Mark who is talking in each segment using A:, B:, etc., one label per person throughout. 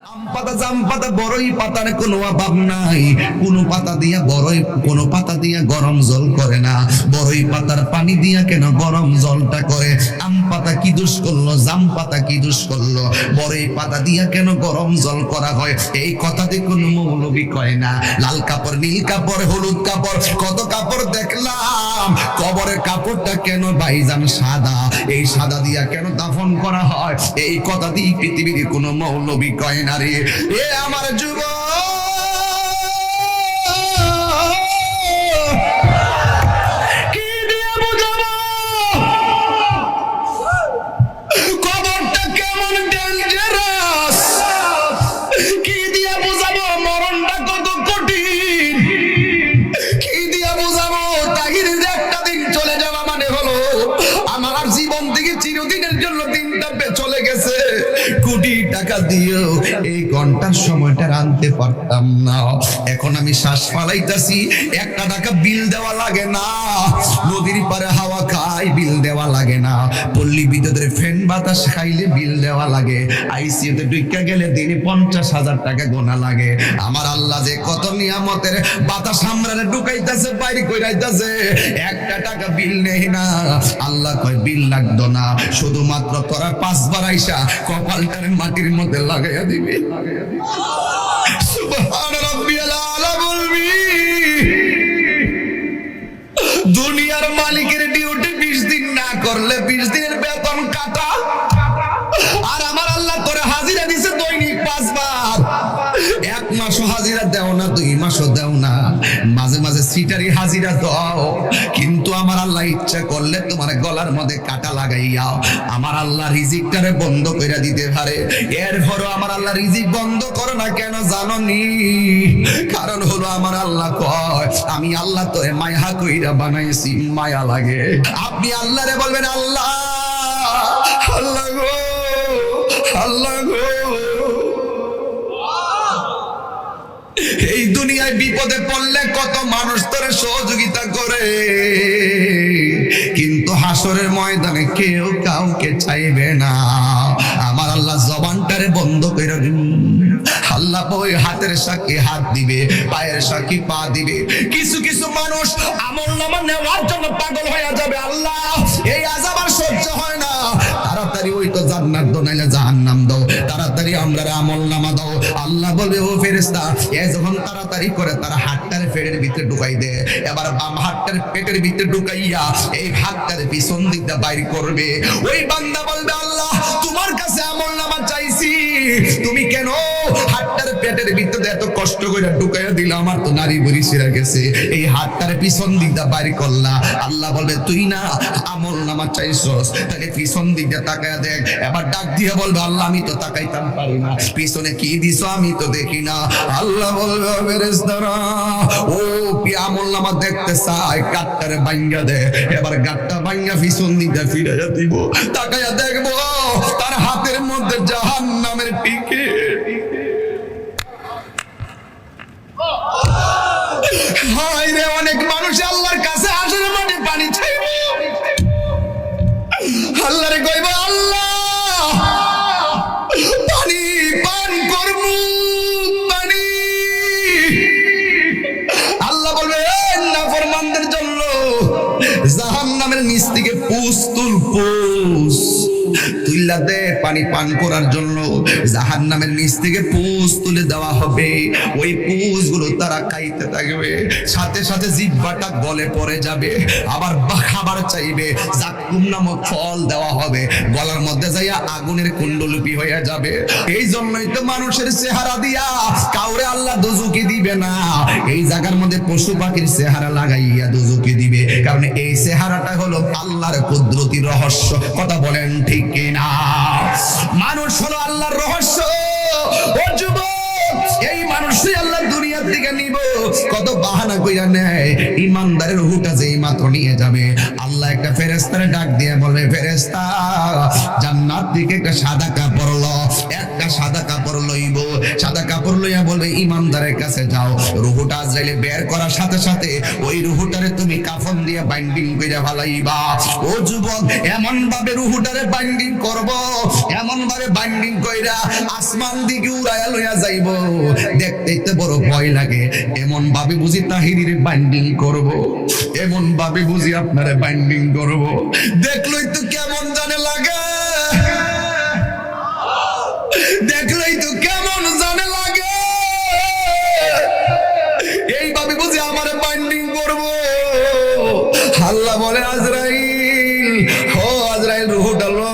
A: আম পাতা জাম পাতা বড়ই পাতার কোনো অভাব নাই। কোনো পাতা দিয়া বড়ই, কোনো পাতা দিয়া গরম জল করে না, বড়ই পাতার পানি দিয়া কেন গরম জলটা করে? আম পাতা কি দোষ করলো, জাম পাতা কি দোষ করলো, বড়ই পাতা দিয়া কেন গরম জল করা হয়? এই কথাতে কোনো মৌলবি কয় না। লাল কাপড়, নীল কাপড়, হলুদ কাপড়, কত কাপড় দেখলাম, কবরের কাপড়টা কেন ভাইজান সাদা? এই সাদা দিয়া কেন দাফন করা হয়? এই কথা দিয়ে পৃথিবীর কোনো মৌলবি কয় না রে। এ আমার যুবক, এই ঘন্টার সময়টা আনতে পারতাম না। এখন আমি শ্বাস ফালাইতাছি, 1 টাকা বিল দেওয়া লাগে না। নদীর পারে হাওয়া খাই, বিল দেওয়া লাগে না। পল্লী বিদ্যুতের ফ্যান বাতাস খাইলে বিল দেওয়া লাগে। আইসিইউতে ঢুকে গেলে দিনে 50,000 টাকা গোনা লাগে। আমার আল্লাহ যে কত নিয়ামতের বাতাস আমরারে ঢুকাইতাছে, বাইরে কইরাইতাছে, 1 টাকা বিল নেই না। আল্লাহ কয় বিল লাগতো না, শুধুমাত্র তোরা 5 বার আইসা কপালটারে মাটির মধ্যে লাগাইয়া দিবি। সুবহান রাব্বিয়াল আলা বলবি। দুনিয়ার মালিকের ডিউটি 20 দিন না করলে 20 দিনের বেতন কাটা। আর আমার আল্লাহ তোরে হাজিরা দিছে দৈনিক 5 বার। 1 মাসও হাজিরা দেও না, 2 মাসও দেও না, মাঝে মাঝে সিটারি হাজিরা দাও। কিন্তু আমার আল্লাহ ইচ্ছা করলে তোমার গলার মধ্যে কাটা লাগাইয়া আমার আল্লাহ রিজিকটারে বন্ধ কইরা দিতে পারে। এরপরও আমার আল্লাহ রিজিক বন্ধ করো না কেন জানোনি? কারণ হলো আমার আল্লাহ কয় আমি আল্লাহ তোরে মায়া কইরা বানাইছি, মায়া লাগে। আপনি আল্লাহরে বলবেন আল্লাহ, আল্লাহ গো, আল্লাহ গো। এই দুনিয়ায় বিপদে পড়লে কত মানুষ তোরে সহযোগিতা করে, কিন্তু হাসরের ময়দানে কেউ কাউকে চাইবে না। আমার আল্লাহ জবানটারে বন্ধ করে দিন। আল্লাহ ওই হাতের সাক্ষী হাত দিবে, পায়ের সাক্ষী পা দিবে। কিছু কিছু মানুষ আমলনামা নেওয়ার জন্য পাগল হয়ে যাবে। আল্লাহ এই আযাব আর সহ্য হয় না, তাড়াতাড়ি ওই তো জান্নাত দাও নাইলে জাহান্নাম দাও, তাড়াতাড়ি আমরারে আমলনামা দাও। আল্লাহ বলবে ও ফেরেশতা, এ যখন তাড়াতাড়ি করে তারা হাতটারে পেটের ভিতরে ঢুকাই দে। এবার বাম হাতটারে পেটের ভিতরে ঢুকাইয়া এই হাতটারে পিছন দিকটা বাইর করবে। ওই বান্দা বলবে আল্লাহ তোমার কাছে আমলনামা চাইছি, তুমি কেন হাতটারে পেটের ভিতরে এত কষ্ট করে ঢুকাইয়া দিলা? আমার তো নারী বুড়ি ছিঁড়ে গেছে, এই হাতটারে পিছন দিকটা বাইর করলা। আল্লাহ বলবে তুই না আমলনামা চাইছস, তাহলে পিছন দিকটা তাকায়া দেখ। এবার ডাক দিয়ে বলবে আল্লাহ আমি তো তাকাইতাম পারি না, পিছনে কি দিছো আমি তো দেখি না। আল্লাহ বলবে ফেরেশতারা ও আমলনামা দেখতে চাই, গাটটারে ভাঙা দে। এবার গাটটা ভাঙা পিছন দিকটা ফিরাইয়া দিব, তাকায়া দেখবো তার হাতের মধ্যে জাহান্নামের টিকিট। হায় রে, অনেক মানুষ আল্লাহর কাছে আসলে মাঠে পানি চাইব। আল্লাহ রে কইব আল্লাহ পানি পান করব, পানি। আল্লাহ বলবে নাফরমানদের জন্য জাহান্নামের নিচ থেকে পুষ তুল, পুষ তুইলা দে পানি পান করার জন্য। জাহান্নামের নিচ থেকে পুষ তুলে দেওয়া হবে। ওই পুষগুলো তারা খাইতে থাকবে, সাথে সাথে জিহ্বাটা গলে পড়ে যাবে। আবার খাবার চাইবে, জাক্কুম নামক ফল দেওয়া হবে, গলার মধ্যে যাইয়া আগুনের কুণ্ডলিপি হয়ে যাবে। এই জন্যই তো মানুষের চেহারা দিয়া কাউরে আল্লাহ দোজখে দিবে না। এই জায়গার মধ্যে পশু পাখির চেহারা লাগাইয়া দোজখে দিবে, কারণ এই চেহারাটা হলো আল্লাহর কুদরতি রহস্য। কথা বলেন ঠিক কিনা? মানুষ হলো আল্লাহর রহস্য। ও যুবক, এই মানুষই আল্লাহ দুনিয়ার দিকে নিব, কত বাহানা কইরা নেয়। ইমানদারের রূহটা যেই মাত্র নিয়ে যাবে, আল্লাহ একটা ফেরেশতারে ডাক দিয়ে বলবে ফেরেশতা জান্নাত থেকে একটা সাদা কাপড় লো। একটা সাদা কাপড় লইব, সাদা কাপড় কাপড় লইয়া বলবে ইমানদারের কাছে যাও, রুহুটা আজরাইলে বের করার সাথে সাথে ওই রুহুটারে তুমি কাফন দিয়ে বাইন্ডিং কইরা ভালাইবা। ও যুবক, এমন ভাবে রুহুটারে বাইন্ডিং করব, এমন ভাবে বাইন্ডিং কইরা আসমান দিকে উড়াইয়া লইয়া যাইব, দেখতেই তো বড় ভয় লাগে। এমন ভাবে বুঝি তাহিরির বাইন্ডিং করব, এমন ভাবে বুঝি আপনারে বাইন্ডিং করব, দেখলই তো কেমন জানে লাগে, দেখলেই তো কেমন জানে লাগে। এইভাবে বুঝি আমারে বাইন্ডিং করব। আল্লাহ বলে আজরাইল, ও আজরাইল রূহটা লো,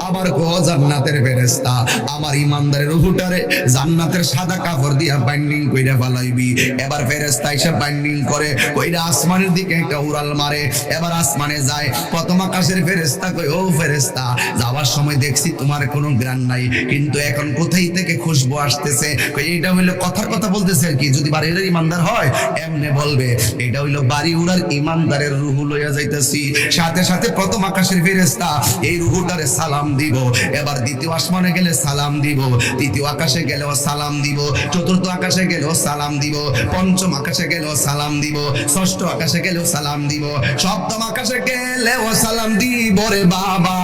A: আমার গো জান্নাতের ফেরেশতা, আমার ইমানদারের রূহটারে জান্নাতের সাদা কাপড় দিয়া বাইন্ডিং কইরা ফলাইবি। এবার ফেরেশতা এসে বাইন্ডিং করে কইরা আসমানের দিকে একটা উড়াল মারে। এবার আসমানে যায়, প্রথম আকাশের ফেরেশতা কই, ও ফেরেশতা, যাওয়ার সময় দেখছি তোমার কোনো গ্রান নাই, কিন্তু এখন কোথায় থেকে খুশবু আসতেছে? কই এটা হইলো কথার কথা বলতেছে আর কি, যদি বাড়ির ইমানদার হয় এমনে বলবে এটা হইলো বাড়ি উড়ার ইমানদারের রূহ লইয়া যাইতেছি। সাথে সাথে প্রথম আকাশের ফেরেশতা এই রূহটারে সালাম দিব। এবার দ্বিতীয় আসমানে গেলে সালাম দিব, তৃতীয় আকাশে গেলেও সালাম দিব, চতুর্থ আকাশে গেলেও সালাম দিব, পঞ্চম আকাশে গেলেও সালাম দিব, ষষ্ঠ আকাশে গেলেও সালাম দিব, সপ্তম আকাশে গেলেও সালাম দিব রে বাবা।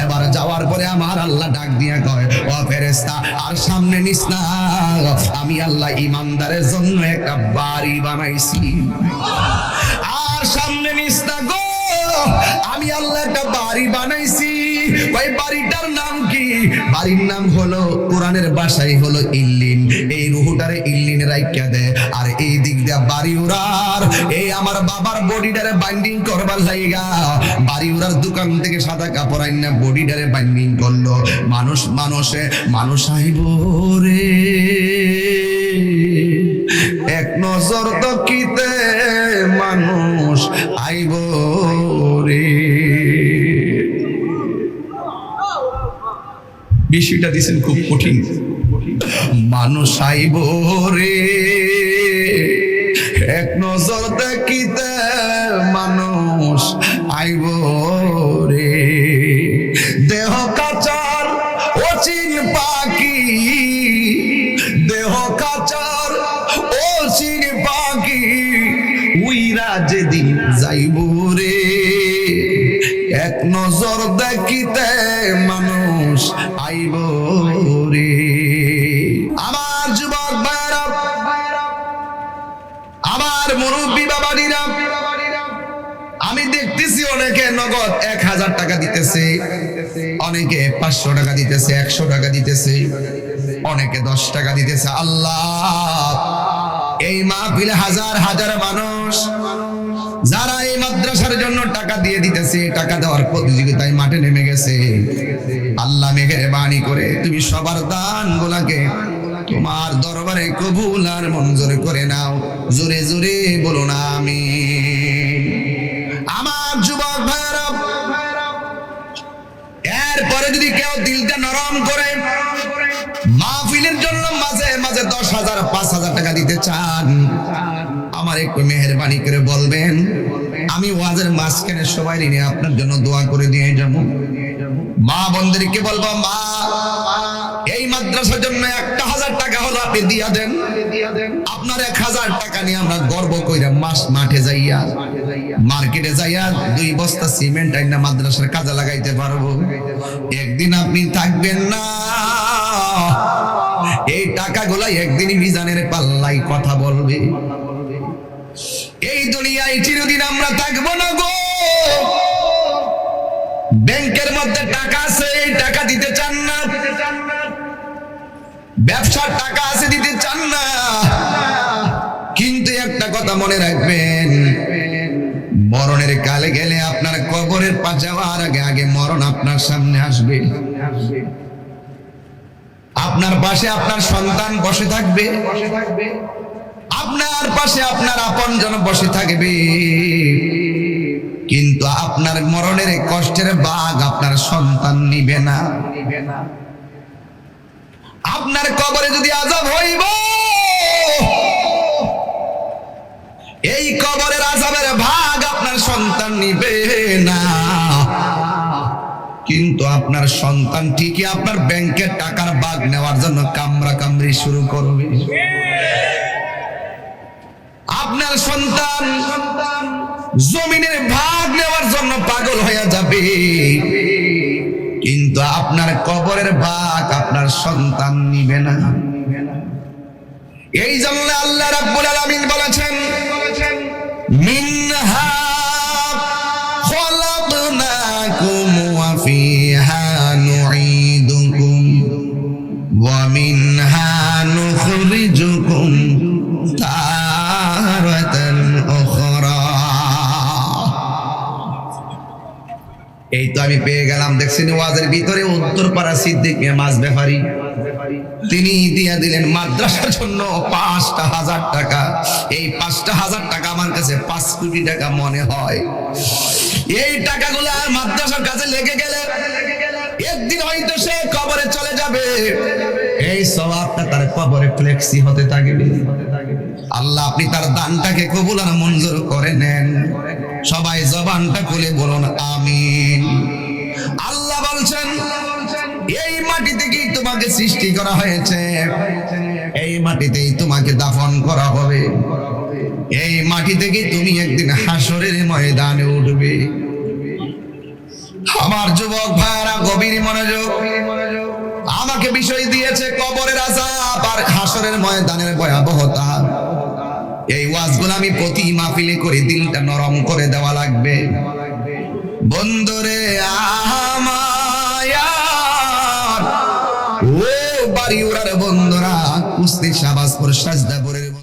A: এবার যাওয়ার পরে আমার আল্লাহ ডাক দিয়া কয়, ও ফেরেশতা আর সামনে নিস না, আমি আল্লাহ ইমানদারের জন্য একটা বাড়ি বানাইছি, আর সামনে নিস না গো, আমি আল্লাহ একটা বাড়ি বানাইছি। ওই বাড়িটার নাম কি? বাড়ির নাম হলো কোরআনের ভাষায় হলো ইল্লিন। এই রূহটারে ইল্লিনে রাইখা দে, আর এই দিক দিয়া বাড়ি উড়ার এই আমার বাবার বডিটারে বাইন্ডিং করবার লাইগা বাড়ি উড়ার দোকান থেকে সাদা কাপড় আইনা বডিটারে বাইন্ডিং করলো। মানুষ আইব রে এক নজর দেখিতে, মানুষ আইব রে। বিষয়টা দিছেন খুব কঠিন। মানুষ আইব রে এক নজর দেখিতে, মানুষ আইব রে। দেহ কাচার অচিন পাখি, দেহ কাচার অচিন পাখি, উইরা যেদিন যাইব রে এক নজর দেখিতে, মানুষ আইব রে। আমার যুবক ভাইরা, আমার মুরব্বী বাবাজিরা, আমি দেখতেছি অনেকে নগদ 1000 টাকা দিতেছে, অনেকে 500 টাকা দিতেছে, 100 টাকা দিতেছে, অনেকে 10 টাকা দিতেছে। আল্লাহ, এই মাহফিলে হাজার হাজার মানুষ যারা এই মাদ্রাসার জন্য টাকা দিয়ে দিতেছে, টাকা দেওয়ার প্রতিযোগিতায় মাঠে নেমে গেছে, আল্লাহ মেহেরবানি করে তুমি সবার দান গুলাকে তোমার দরবারে কবুল আর মঞ্জুর করে নাও। জোরে জোরে বলো না আমিন। আমার যুবক ভাইরা, এরপরে যদি কেউ দিলটা নরম করে মাহফিলের জন্য মাঝে মাঝে 10,000 5,000 টাকা দিতে চান, আমার একটু মেহেরবানি করে বলবেন, আমি ওয়াজের মাঝখানে সবাই নিয়ে আপনার জন্য দোয়া করে দিয়ে যাবো। মা বোনদেরকে বলবো, মা এই মাদ্রাসার জন্য 1,000 টাকা হলো আপনি দিয়া দেন। আপনার 1,000 টাকা নিয়ে আমরা গর্ব কইরা মাঠে যাইয়া মার্কেটে যাইয়া 2 বস্তা সিমেন্ট আইনা মাদ্রাসার কাজে লাগাইতে পারবো। একদিন আপনি থাকবেন না, এই টাকাগুলা একদিনই মিজানের পাল্লাই কথা বলবে। এই দুনিয়ায় চিরদিন আমরা থাকবো না গো। ব্যাংকের মধ্যে টাকা আছে, এই টাকা দিতে চান না, ব্যবসার টাকা আছে দিতে চান না, কিন্তু একটা কথা মনে রাখবেন, মরণের কালে গেলে আপনার কবরের পাশে যাওয়ার আগে আগে মরণ আপনার সামনে আসবে। আপনার পাশে আপনার সন্তান বসে থাকবে, আপনার পাশে আপনার আপনজন বসে থাকবে, কিন্তু আপনার মরণের কষ্টের ভাগ আপনার সন্তান নিবে না। আপনার কবরে যদি আযাব হইব, এই কবরের আযাবের ভাগ আপনার সন্তান নিবে না, কিন্তু আপনার সন্তান ঠিকই আপনার ব্যাংকের টাকার ভাগ নেওয়ার জন্য কামড়াকামড়ি দৌড়াদৌড়ি শুরু করবে। আপনার সন্তান জমিনের ভাগ নেওয়ার জন্য পাগল হয়ে যাবে, কিন্তু আপনার কবরের ভাগ আপনার সন্তান নিবে না। এই জন্য আল্লাহ রাব্বুল আলামিন বলেছেন, মিনহা খলাকনাকুম ওয়া ফিহা নুঈদুকুম ওয়া মিনহা নুখরিজুকুম তারাতান উখরা। এই তো আমি পেয়ে গেলাম। দেখছেন ওয়াজের ভিতরে উত্তরপাড়া সিদ্দিক মিয়া মাছ ব্যাপারী, তিনি দিয়া দিলেন মাদ্রাসার জন্য ৫,০০০ টাকা। এই ৫,০০০ টাকা আমার কাছে ৫ কোটি টাকা মনে হয়। এই টাকাগুলো মাদ্রাসার কাছে লেগে গেলে একদিন হয়তো সে কবরে চলে যাবে, এই সওয়াবটা তার কবরে ফ্লেক্সি হতে থাকবে। আল্লাহ আপনি তার দানটাকে কবুল আর মঞ্জুর করে নেন। সবাই জবানটা খুলে বলুন আমিন। আল্লাহ বলছেন, এই মাটি থেকেই তোমাকে সৃষ্টি করা হয়েছে, এই মাটিতেই তোমাকে দাফন করা হবে, এই মাটি থেকেই তুমি একদিন হাসরের ময়দানে উঠবে। আমার যুবক ভাইরা গভীর মনোযোগ, আমাকে বিষয় দিয়েছে কবরের আযাব আর হাসরের ময়দানের ভয়াবহতা। এই ওয়াজগুলো আমি প্রতি মাহফিলে করে দিলটা নরম করে দেওয়া লাগবে। বন্ধুরে আমার, ও বাড়ি ওরার বন্ধুরা, কুস্তি শাহবাজপুর সাজদা